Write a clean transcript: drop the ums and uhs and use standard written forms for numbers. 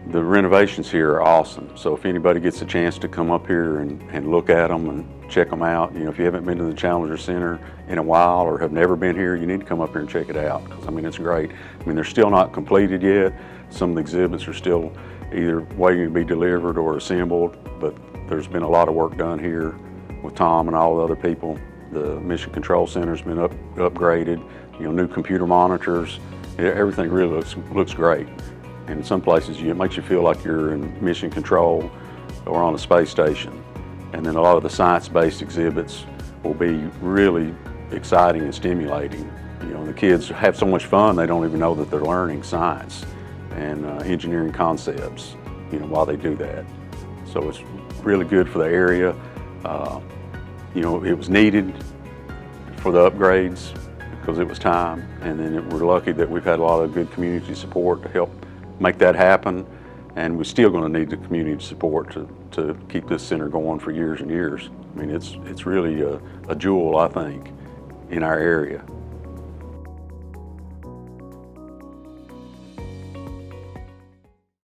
The renovations here are awesome. So if anybody gets a chance to come up here and look at them and check them out, if you haven't been to the Challenger Center in a while or have never been here, you need to come up here and check it out. 'Cause, I mean, it's great. I mean, they're still not completed yet. Some of the exhibits are still either waiting to be delivered or assembled, but there's been a lot of work done here with Tom and all the other people. The Mission Control Center's been upgraded, new computer monitors. Everything really looks great. And in some places, it makes you feel like you're in mission control or on a space station. And then a lot of the science-based exhibits will be really exciting and stimulating. The kids have so much fun, they don't even know that they're learning science and engineering concepts, while they do that. So it's really good for the area. It was needed for the upgrades because it was time. And then we're lucky that we've had a lot of good community support to help make that happen, and we're still going to need the community support to keep this center going for years and years. I mean, it's really a jewel, I think, in our area.